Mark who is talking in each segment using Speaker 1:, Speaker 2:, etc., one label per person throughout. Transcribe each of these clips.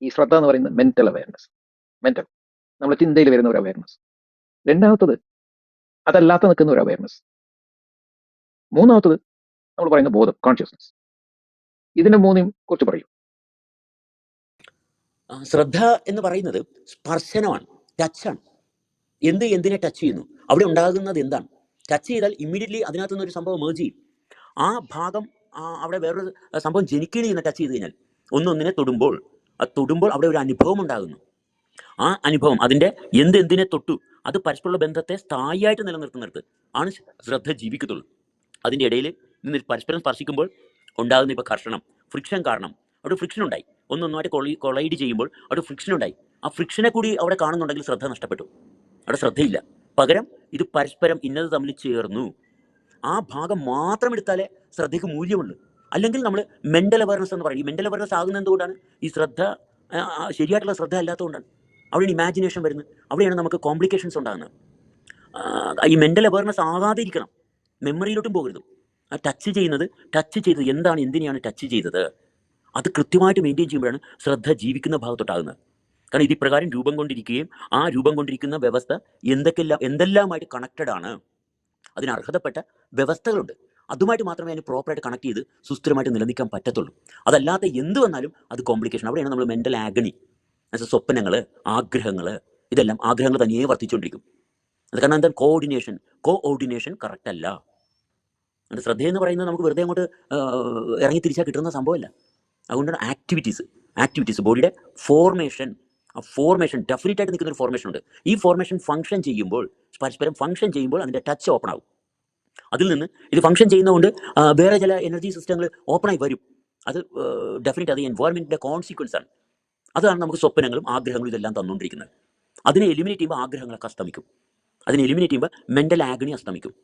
Speaker 1: ഈ ശ്രദ്ധ എന്ന് പറയുന്നത് മെന്റൽ അവയർനെസ്. മെന്റൽ, നമ്മുടെ ചിന്തയിൽ വരുന്ന ഒരു അവയർനെസ്. രണ്ടാമത്തത് അതല്ലാത്ത നിൽക്കുന്ന ഒരു അവയർനെസ്. മൂന്നാമത്തത് നമ്മൾ പറയുന്ന ബോധം, കോൺഷ്യസ്നസ്. ഇതിന്റെ മൂന്നും കുറിച്ച് പറയും.
Speaker 2: ശ്രദ്ധ എന്ന് പറയുന്നത് സ്പർശനമാണ്, ടച്ചാണ്. എന്തിനെ ടച്ച് ചെയ്യുന്നു, അവിടെ ഉണ്ടാകുന്നത് എന്താണ്. ടച്ച് ചെയ്താൽ ഇമ്മീഡിയറ്റ്ലി അതിനകത്തുനിന്ന് ഒരു സംഭവം മേർജ് ചെയ്യും. ആ ഭാഗം അവിടെ വേറൊരു സംഭവം ജനിക്കണി എന്ന് ടച്ച് ചെയ്ത് കഴിഞ്ഞാൽ ഒന്നിനെ തൊടുമ്പോൾ അവിടെ ഒരു അനുഭവം ഉണ്ടാകുന്നു. ആ അനുഭവം അതിൻ്റെ എന്തിനെ തൊട്ടു അത് പരസ്പരമുള്ള ബന്ധത്തെ സ്ഥായിയായിട്ട് നിലനിർത്തുന്നിടത്ത് ആണ് ശ്രദ്ധ ജീവിക്കത്തുള്ളൂ. അതിൻ്റെ ഇടയിൽ നിന്ന് പരസ്പരം സ്പർശിക്കുമ്പോൾ ഉണ്ടാകുന്ന ഇപ്പോൾ ഘർഷണം, ഫ്രിക്ഷൻ കാരണം അവിടെ ഫ്രിക്ഷൻ ഉണ്ടായി. ഒന്നൊന്നുമായിട്ട് കൊളൈഡ് ചെയ്യുമ്പോൾ അവിടെ ഫ്രിക്ഷൻ ഉണ്ടായി. ആ ഫ്രിക്ഷനെ കൂടി അവിടെ കാണുന്നുണ്ടെങ്കിൽ ശ്രദ്ധ നഷ്ടപ്പെട്ടു, അവിടെ ശ്രദ്ധയില്ല. പകരം ഇത് പരസ്പരം ഇന്നത് തമ്മിൽ ചേർന്നു. ആ ഭാഗം മാത്രം എടുത്താലേ ശ്രദ്ധയ്ക്ക് മൂല്യമുള്ളൂ. അല്ലെങ്കിൽ നമ്മൾ മെൻ്റൽ അവയർനെസ് എന്ന് പറയും. ഈ മെൻ്റൽ അവയർനെസ് ആകുന്നത് എന്തുകൊണ്ടാണ്? ഈ ശ്രദ്ധ ശരിയായിട്ടുള്ള ശ്രദ്ധ അല്ലാത്തതുകൊണ്ടാണ്. അവിടെയാണ് ഇമാജിനേഷൻ വരുന്നത്, അവിടെയാണ് നമുക്ക് കോംപ്ലിക്കേഷൻസ് ഉണ്ടാകുന്നത്. ഈ മെൻ്റൽ അവയർനെസ് ആകാതെ ഇരിക്കണം, മെമ്മറിയിലോട്ടും പോകരുത്. ആ ടച്ച് ചെയ്തത് എന്താണ്, എന്തിനെയാണ് ടച്ച് ചെയ്തത്, അത് കൃത്യമായിട്ട് മെയിൻറ്റെയിൻ ചെയ്യുമ്പോഴാണ് ശ്രദ്ധ ജീവിക്കുന്ന ഭാഗത്തോട്ടാകുന്നത്. കാരണം ഇത് ഇപ്രകാരം രൂപം കൊണ്ടിരിക്കുകയും ആ രൂപം കൊണ്ടിരിക്കുന്ന വ്യവസ്ഥ എന്തെല്ലാമായിട്ട് കണക്റ്റഡ് ആണ്, അതിന് അർഹതപ്പെട്ട വ്യവസ്ഥകളുണ്ട്. അതുമായിട്ട് മാത്രമേ അതിന് പ്രോപ്പറായിട്ട് കണക്ട് ചെയ്ത് സുസ്ഥിരമായിട്ട് നിലനിൽക്കാൻ പറ്റത്തുള്ളൂ. അതല്ലാത്ത എന്ത് വന്നാലും അത് കോംപ്ലിക്കേഷൻ. അവിടെയാണ് നമ്മൾ മെൻ്റൽ ആഗണി, സ്വപ്നങ്ങൾ, ആഗ്രഹങ്ങൾ, ഇതെല്ലാം ആഗ്രഹങ്ങൾ തനിയെ വർദ്ധിച്ചുകൊണ്ടിരിക്കും. അത് കാരണം എന്താ, കോഓർഡിനേഷൻ കറക്റ്റ് അല്ല. അത് ശ്രദ്ധയെന്ന് പറയുന്നത് നമുക്ക് വെറുതെ അങ്ങോട്ട് ഇറങ്ങി തിരിച്ചാൽ കിട്ടുന്ന സംഭവമല്ല. അതുകൊണ്ടാണ് ആക്ടിവിറ്റീസ് ബോഡിയുടെ ഫോർമേഷൻ. ആ ഫോർമേഷൻ ഡെഫിനറ്റ് ആയിട്ട് നിൽക്കുന്നൊരു ഫോർമേഷൻ ഉണ്ട്. ഈ ഫോർമേഷൻ ഫംഗ്ഷൻ ചെയ്യുമ്പോൾ, പരസ്പരം ഫംഗ്ഷൻ ചെയ്യുമ്പോൾ അതിൻ്റെ ടച്ച് ഓപ്പൺ ആകും. അതിൽ നിന്ന് ഇത് ഫംഗ്ഷൻ ചെയ്യുന്നതുകൊണ്ട് വേറെ ചില എനർജി സിസ്റ്റങ്ങൾ ഓപ്പണായി വരും. അത് ഡെഫിനറ്റ് അത് എൻവയോൺമെൻറ്റിൻ്റെ കോൺസിക്വൻസ് ആണ്. അതാണ് നമുക്ക് സ്വപ്നങ്ങളും ആഗ്രഹങ്ങളും ഇതെല്ലാം തന്നുകൊണ്ടിരിക്കുന്നത്. അതിനെ എലിമിനേറ്റ് ചെയ്യുമ്പോൾ ആഗ്രഹങ്ങളൊക്കെ അസ്തമിക്കും. അതിനെ എലിമിനേറ്റ് ചെയ്യുമ്പോൾ മെൻ്റൽ ആഗണി അസ്തമിക്കും.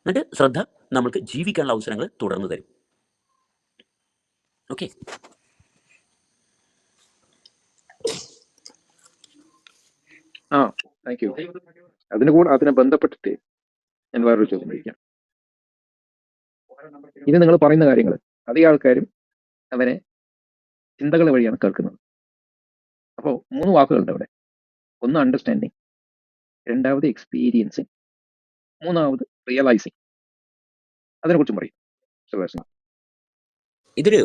Speaker 2: എന്നിട്ട് ശ്രദ്ധ നമുക്ക് ജീവിക്കാനുള്ള അവസരങ്ങൾ തുടർന്ന് തരും. Okay,
Speaker 1: thank you. അതിനെ ബന്ധപ്പെട്ടിട്ട് ഞാൻ വേറൊരു ചോദ്യം ചോദിക്കാം. ഇനി നിങ്ങൾ പറയുന്ന കാര്യങ്ങൾ അധികം ആൾക്കാരും അവരെ ചിന്തകൾ വഴിയാണ് കേൾക്കുന്നത്. അപ്പോൾ 3 വാക്കുകളുണ്ട് അവിടെ. ഒന്ന് അണ്ടർസ്റ്റാൻഡിങ്, രണ്ടാമത് എക്സ്പീരിയൻസിങ്, മൂന്നാമത് റിയലൈസിങ്. അതിനെക്കുറിച്ചും പറയും.
Speaker 2: ഇതൊരു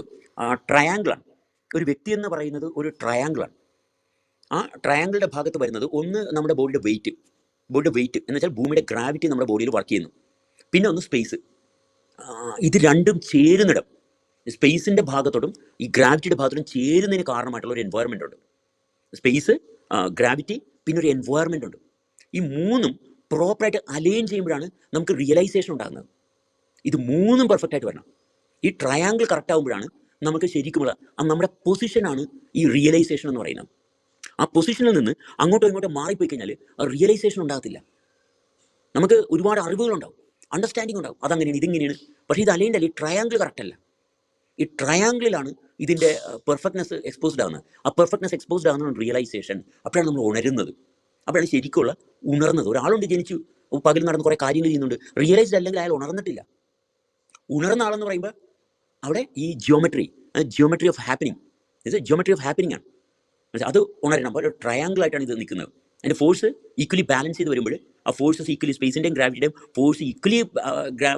Speaker 2: ട്രയാങ്കിളാണ്. ഒരു വ്യക്തി എന്ന് പറയുന്നത് ഒരു ട്രയാങ്കിളാണ്. ആ ട്രയാങ്കിളിൻ്റെ ഭാഗത്ത് വരുന്നത് ഒന്ന് നമ്മുടെ ബോഡിയുടെ വെയിറ്റ് എന്ന് വെച്ചാൽ ഭൂമിയുടെ ഗ്രാവിറ്റി നമ്മുടെ ബോഡിയിൽ വർക്ക് ചെയ്യുന്നു. പിന്നെ ഒന്ന് സ്പേസ്. ഇത് രണ്ടും ചേരുന്നിടം, സ്പേസിൻ്റെ ഭാഗത്തോടും ഈ ഗ്രാവിറ്റിയുടെ ഭാഗത്തോടും ചേരുന്നതിന് കാരണമായിട്ടുള്ള ഒരു എൻവയോൺമെൻ്റ് ഉണ്ട്. സ്പേസ്, ഗ്രാവിറ്റി, പിന്നെ ഒരു എൻവയോൺമെൻ്റ് ഉണ്ട്. ഈ മൂന്നും പ്രോപ്പറായിട്ട് അലൈൻ ചെയ്യുമ്പോഴാണ് നമുക്ക് റിയലൈസേഷൻ ഉണ്ടാകുന്നത്. ഇത് മൂന്നും പെർഫെക്റ്റായിട്ട് വരണം. ഈ ട്രയാങ്കിൾ കറക്റ്റ് ആകുമ്പോഴാണ് നമുക്ക് ശരിക്കുമുള്ള നമ്മുടെ പൊസിഷനാണ് ഈ റിയലൈസേഷൻ എന്ന് പറയുന്നത്. ആ പൊസിഷനിൽ നിന്ന് അങ്ങോട്ടോ ഇങ്ങോട്ടോ മാറിപ്പോയി കഴിഞ്ഞാൽ റിയലൈസേഷൻ ഉണ്ടാകത്തില്ല. നമുക്ക് ഒരുപാട് അറിവുകളുണ്ടാവും, അണ്ടർസ്റ്റാൻഡിങ് ഉണ്ടാവും, അതങ്ങനെയാണ് ഇതിങ്ങനെയാണ്. പക്ഷേ ഇത് അലൈൻ്റെ അല്ല, ഈ ട്രയാങ്കിൾ കറക്റ്റ് അല്ല. ഈ ട്രയാങ്കിളിലാണ് ഇതിൻ്റെ പെർഫെക്റ്റ്നെസ് എക്സ്പോസ്ഡ് ആകുന്നത്. ആ പെർഫെക്റ്റ്നെസ് എക്സ്പോസ്ഡ് ആകുന്നതാണ് റിയലൈസേഷൻ. അപ്പോഴാണ് നമ്മൾ ഉണരുന്നത്, അപ്പോഴാണ് ശരിക്കുള്ള ഉണർന്നത്. ഒരാളുണ്ട് ജനിച്ചു, പകൽ നടന്ന് കുറേ കാര്യങ്ങൾ ചെയ്യുന്നുണ്ട്, റിയലൈസ്ഡ് അല്ലെങ്കിൽ അയാൾ ഉണർന്നിട്ടില്ല. ഉണർന്ന ആളെന്ന് പറയുമ്പോൾ അവിടെ ഈ ജിയോമെട്രി ഓഫ് ഹാപ്പനിങ് ആണ്. അത് ഉണരണം. അപ്പോൾ ഒരു ട്രയാങ്കിളായിട്ടാണ് ഇത് നിൽക്കുന്നത്. അതിൻ്റെ ഫോഴ്സ് ഈക്വലി ബാലൻസ് ചെയ്ത് വരുമ്പോൾ, ആ ഫോഴ്സസ് ഈക്വലി, സ്പേസിൻ്റെയും ഗ്രാവിറ്റിയുടെയും ഫോഴ്സ് ഈക്വലി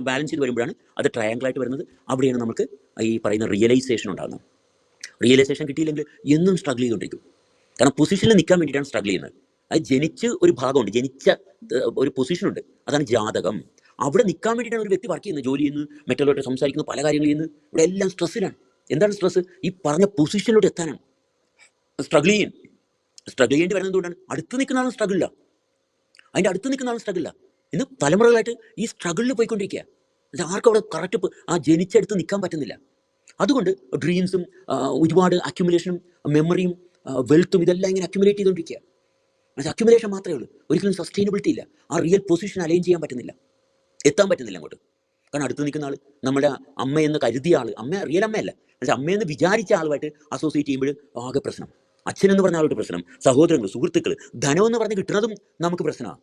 Speaker 2: ബാലൻസ് ചെയ്ത് വരുമ്പോഴാണ് അത് ട്രയാങ്കിളായിട്ട് വരുന്നത്. അവിടെയാണ് നമുക്ക് ഈ പറയുന്ന റിയലൈസേഷൻ ഉണ്ടാകുന്നത്. റിയലൈസേഷൻ കിട്ടിയില്ലെങ്കിൽ എന്നും സ്ട്രഗിൾ ചെയ്തുകൊണ്ടിരിക്കും. കാരണം പൊസിഷനിൽ നിൽക്കാൻ വേണ്ടിയിട്ടാണ് സ്ട്രഗിൾ ചെയ്യുന്നത്. അത് ജനിച്ച് ഒരു ഭാഗമുണ്ട്, ജനിച്ച ഒരു പൊസിഷനുണ്ട്, അതാണ് ജാതകം. അവിടെ നിൽക്കാൻ വേണ്ടിയിട്ടാണ് ഒരു വ്യക്തി വർക്ക് ചെയ്യുന്നത്, ജോലി ചെയ്യുന്നു, മറ്റുള്ളവരുടെ സംസാരിക്കുന്നു, പല കാര്യങ്ങൾ ചെയ്യുന്നു. ഇവിടെ എല്ലാം സ്ട്രെസ്സിലാണ്. എന്താണ് സ്ട്രെസ്? ഈ പറഞ്ഞ പൊസിഷനിലോട്ട് എത്താനാണ് സ്ട്രഗിൾ ചെയ്യേണ്ടി വരുന്നത്. എന്തുകൊണ്ടാണ്? അടുത്ത് നിൽക്കുന്ന ആളും സ്ട്രഗിളില്ല, അതിൻ്റെ അടുത്ത് നിൽക്കുന്ന ആളും സ്ട്രഗിളില്ല. ഇന്ന് തലമുറകളായിട്ട് ഈ സ്ട്രഗിളിൽ പോയിക്കൊണ്ടിരിക്കുക. ആർക്കും അവിടെ കറക്റ്റ് ആ ജനിച്ചടുത്ത് നിൽക്കാൻ പറ്റുന്നില്ല. അതുകൊണ്ട് ഡ്രീംസും ഒരുപാട് അക്യുമുലേഷനും മെമ്മറിയും വെൽത്തും ഇതെല്ലാം ഇങ്ങനെ അക്യുമുലേറ്റ് ചെയ്തുകൊണ്ടിരിക്കുക. അത് അക്യുമുലേഷൻ മാത്രമേ ഉള്ളൂ, ഒരിക്കലും സസ്റ്റൈനബിലിറ്റി ഇല്ല. ആ റിയൽ പൊസിഷൻ അലൈൻ ചെയ്യാൻ പറ്റുന്നില്ല, എത്താൻ പറ്റുന്നില്ല അങ്ങോട്ട്. കാരണം അടുത്ത് നിൽക്കുന്ന ആൾ, നമ്മുടെ അമ്മയെന്ന് കരുതിയ ആൾ, റിയൽ അമ്മയല്ല, പക്ഷേ അമ്മയെന്ന് വിചാരിച്ച ആളുമായിട്ട് അസോസിയേറ്റ് ചെയ്യുമ്പോൾ ആകെ പ്രശ്നം. അച്ഛനെന്ന് പറഞ്ഞ ആളുടെ പ്രശ്നം, സഹോദരങ്ങൾ, സുഹൃത്തുക്കൾ, ധനമെന്ന് പറഞ്ഞ് കിട്ടുന്നതും നമുക്ക് പ്രശ്നമാണ്.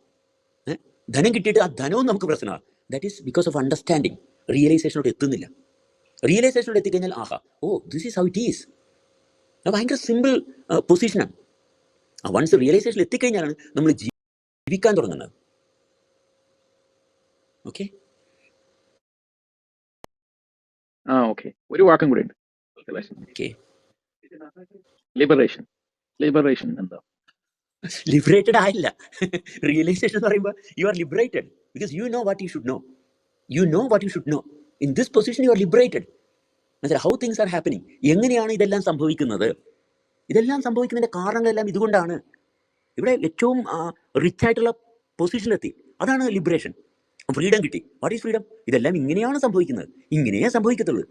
Speaker 2: ധനം കിട്ടിയിട്ട് ആ ധനവും നമുക്ക് പ്രശ്നമാണ്. That is because of understanding. റിയലൈസേഷനോട് എത്തുന്നില്ല. റിയലൈസേഷനോട് എത്തിക്കഴിഞ്ഞാൽ this is how it is. അത് ഭയങ്കര സിമ്പിൾ പൊസിഷനാണ്. വൺസ് റിയലൈസേഷൻ എത്തിക്കഴിഞ്ഞാലാണ് നമ്മൾ ജീവിക്കാൻ തുടങ്ങുന്നത്. ഓക്കെ,
Speaker 1: ഓക്കെ, ഒരു വാക്കും കൂടെ ഉണ്ട്.
Speaker 2: ഓക്കെ.
Speaker 1: ലിബറേഷൻ. ലിബറേഷൻ എന്താ?
Speaker 2: ലിബറേറ്റഡ് ആയില്ല. റിയലൈസേഷൻ എന്ന് പറയുമ്പോൾ you are liberated because you know what you should know. You know what you should know. In this position you are liberated. മനസ്സിലായി ഹൗ തിങ്സ് ആർ ഹാപ്പനിങ്. എങ്ങനെയാണ് ഇതെല്ലാം സംഭവിക്കുന്നത്? ഇതെല്ലാം സംഭവിക്കുന്നതിൻ്റെ കാരണങ്ങളെല്ലാം ഇതുകൊണ്ടാണ്. ഇവിടെ ഏറ്റവും റിച്ച് ആയിട്ടുള്ള പൊസിഷനിലെത്തി. അതാണ് ലിബറേഷൻ. ഫ്രീഡം കിട്ടി. What is freedom? ഇതെല്ലാം ഇങ്ങനെയാണ് സംഭവിക്കുന്നത്, ഇങ്ങനെയേ സംഭവിക്കത്തുള്ളൂ.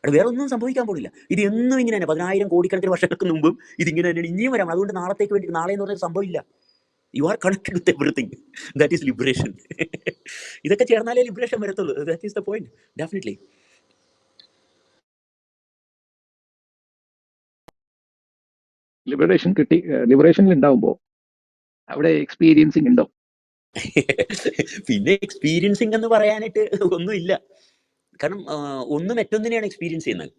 Speaker 2: അവിടെ വേറെ ഒന്നും സംഭവിക്കാൻ പോണില്ല. ഇത് എന്നും ഇങ്ങനെ തന്നെ 10,000 കോടിക്കണക്കിന് വർഷങ്ങൾക്ക് മുമ്പും ഇതിങ്ങനെ തന്നെയാണ്, ഇനിയും വരാം. അതുകൊണ്ട് നാളത്തേക്ക് വേണ്ടി നാളെ എന്ന് പറഞ്ഞൊരു സംഭവം ഇല്ല. You are connected with everything. That is liberation. ഇതൊക്കെ ചേർന്നാലേ ലിബറേഷൻ വരത്തുള്ളൂ. That is the point. Definitely.
Speaker 1: Liberation കിട്ടി. ലിബറേഷനിൽ ഉണ്ടാവുമ്പോൾ അവിടെ എക്സ്പീരിയൻസിങ് ഉണ്ടോ?
Speaker 2: പിന്നെ എക്സ്പീരിയൻസിങ് എന്ന് പറയാനായിട്ട് ഒന്നുമില്ല. കാരണം ഒന്ന് മറ്റൊന്നിനെയാണ് എക്സ്പീരിയൻസ് ചെയ്യുന്നത്.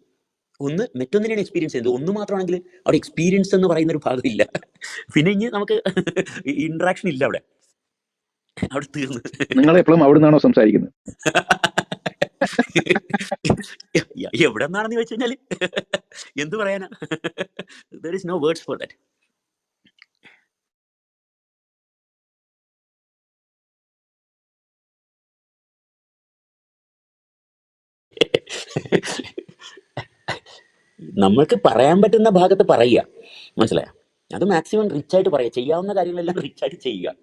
Speaker 2: ഒന്ന് മറ്റൊന്നിനെയാണ് എക്സ്പീരിയൻസ് ചെയ്യുന്നത്. ഒന്ന് മാത്രമാണെങ്കിൽ അവിടെ എക്സ്പീരിയൻസ് എന്ന് പറയുന്നൊരു ഭാഗമില്ല. പിന്നെ ഇനി നമുക്ക് ഇൻട്രാക്ഷൻ ഇല്ല അവിടെ. അവിടെ തീർന്നു.
Speaker 1: നിങ്ങൾ എപ്പോഴും അവിടെ നിന്നാണോ സംസാരിക്കുന്നത്?
Speaker 2: എവിടെ നിന്നാണെന്ന് ചോദിച്ചു കഴിഞ്ഞാൽ എന്ത് പറയാനാ? There is no words for that. നമ്മൾക്ക് പറയാൻ പറ്റുന്ന ഭാഗത്ത് പറയുക, മനസ്സിലായോ? അത് മാക്സിമം റിച്ചായിട്ട് പറയുക. ചെയ്യാവുന്ന കാര്യങ്ങളെല്ലാം റിച്ചായിട്ട് ചെയ്യുക.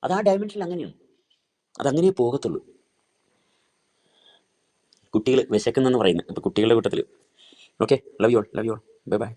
Speaker 2: അത് ആ ഡയമെൻഷനിൽ അങ്ങനെയാണ്. അതങ്ങനെ പോകത്തുള്ളൂ. കുട്ടികൾ വിശക്കുന്നെന്ന് പറയുന്നത്. അപ്പോൾ കുട്ടികളുടെ കൂട്ടത്തിൽ okay, love you all, bye bye.